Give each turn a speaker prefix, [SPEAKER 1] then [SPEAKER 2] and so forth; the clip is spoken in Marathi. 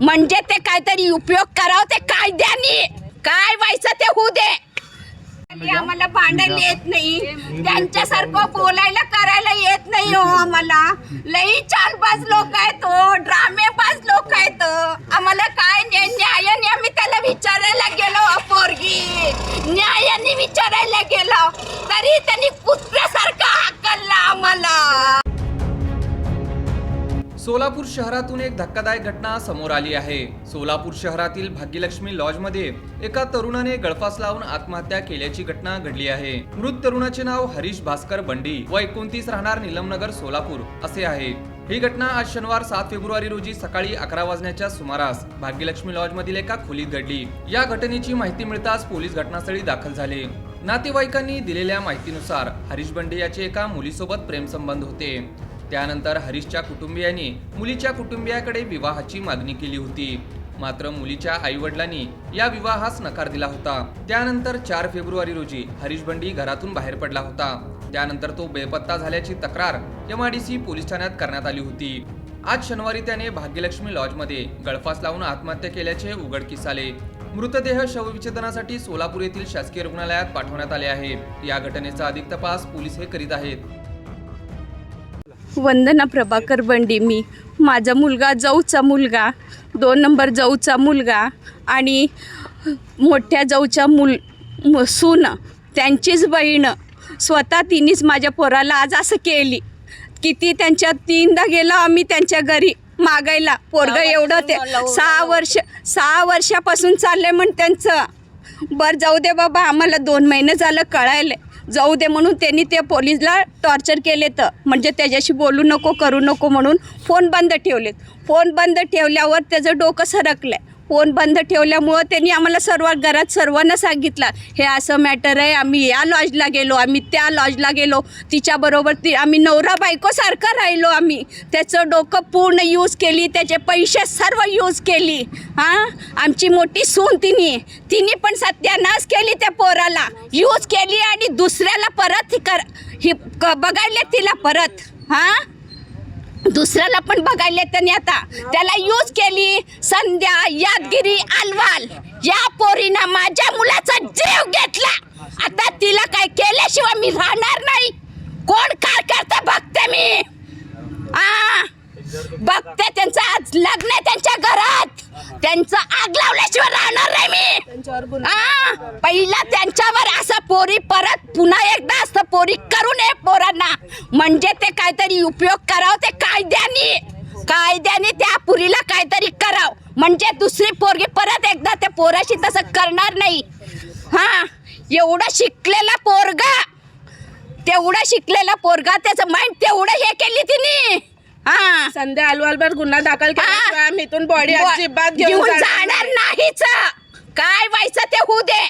[SPEAKER 1] म्हणजे ते काहीतरी उपयोग करावं ते कायद्याने, काय व्हायचं ते होऊ दे. आम्हाला भांडायला येत नाही, त्यांच्यासारखं बोलायला करायला येत नाही हो आम्हाला. लई चालबाज लोक आहेत हो, ड्रामेबाज लोक आहेत. आम्हाला काय न्यायाने आम्ही त्याला विचारायला गेलो, पोरगी न्यायाने विचारायला गेलो तरी त्यांनी कुत्र्यासारखा हाकलला आम्हाला.
[SPEAKER 2] सोलापूर शहरातून एक धक्कादायक घटना समोर आली आहे. सोलापूर शहरातील भाग्यलक्ष्मी लॉजमध्ये एका तरुणाने गळफास लावून आत्महत्या केल्याची घटना घडली आहे. मृत तरुणाचे नाव हरीश भास्कर बंडी व 29 राहणार निलमनगर सोलापूर असे आहे. ही घटना आज शनिवार 7 फेब्रुवारी रोजी सकाळी 11 वाजण्याच्या सुमारास भाग्यलक्ष्मी लॉज मधील एका खोलीत घडली. या घटनेची माहिती मिळताच पोलीस घटनास्थळी दाखल झाले. नातेवाईकांनी दिलेल्या माहितीनुसार हरीश बंडी याचे एका मुलीसोबत प्रेमसंबंध होते. त्यानंतर हरीशच्या कुटुंबियांनी मुलीच्या कुटुंबियाकडे विवाहाची मागणी केली होती. मात्र मुलीच्या आईवडिलांनी या विवाहास नकार दिला होता. त्यानंतर 4 फेब्रुवारी रोजी हरीश बंडी घरातून बाहेर पडला होता. त्यानंतर तो बेपत्ता झाल्याची तक्रार MIDC पोलीस ठाण्यात करण्यात आली होती. आज शनिवारी त्याने भाग्यलक्ष्मी लॉजमध्ये गळफास लावून आत्महत्या केल्याचे उघडकीस आले. मृतदेह शवविच्छेदनासाठी सोलापूर येथील शासकीय रुग्णालयात पाठवण्यात आले आहे. या घटनेचा अधिक तपास पोलीस हे करीत आहेत.
[SPEAKER 1] वंदना प्रभाकर बंडी, मी, माझा मुलगा, जाऊचा मुलगा, 2 नंबर जाऊचा मुलगा आणि मोठ्या जाऊच्या सून, त्यांचीच बहीण, स्वतः तिनेच माझ्या पोराला आज असं केली. किती त्यांच्या 3दा गेलो आम्ही त्यांच्या घरी मागायला. पोरगं एवढं ते 6 वर्षापासून चाललंय म्हण त्यांचं. बरं जाऊ दे बाबा, आम्हाला 2 महिने झालं कळायलं, जाऊ दे म्हणून त्यांनी ते पोलीसला टॉर्चर केले. तर म्हणजे त्याच्याशी बोलू नको, करू नको म्हणून फोन बंद ठेवलेत. फोन बंद ठेवल्यावर त्याचं डोकं सरकलं आहे. फोन बंद ठेवल्यामुळं त्यांनी आम्हाला घरात सर्वांना सांगितलं हे असं मॅटर आहे. आम्ही या लॉजला गेलो, आम्ही त्या लॉजला गेलो, तिच्याबरोबर आम्ही नवरा बायकोसारखं राहिलो. आम्ही त्याचं डोकं पूर्ण यूज केली, त्याचे पैसे सर्व यूज केली. आमची मोठी सून तिने पण सत्यानाश केली, त्या पोराला यूज केली आणि दुसऱ्याला परत बघायले तिला परत. दुसऱ्याला पण बघायले त्यांनी आता त्याला यूज केली. संध्या यादगिरी अलवाल या पोरीनं माझ्या मुलाचा जीव घेतला. आता तिला काय केल्याशिवाय मी राहणार नाही. कोण काय करते बघते मी, बघते. त्यांचं आज लग्न आहे त्यांच्या घरात, त्यांचं आग लावल्याशिवाय राहणार नाही मी. पहिला त्यांच्यावर असं पोरी परत पुन्हा एकदा असं पोरी करू नये पोरांना. म्हणजे ते काहीतरी उपयोग करावं ते कायद्याने त्या पुरीला काहीतरी करावं. म्हणजे दुसरी पोरगी परत एकदा त्या पोराशी तसं करणार नाही. एवढा शिकलेला पोरगा त्याचं माइंड तेवढं हे केली तिने.
[SPEAKER 3] संध्या अलवालवर गुन्हा दाखल केला. इथून बॉडी अजिबात
[SPEAKER 1] घेऊन जाणार नाहीच. काय व्हायचं ते होऊ दे.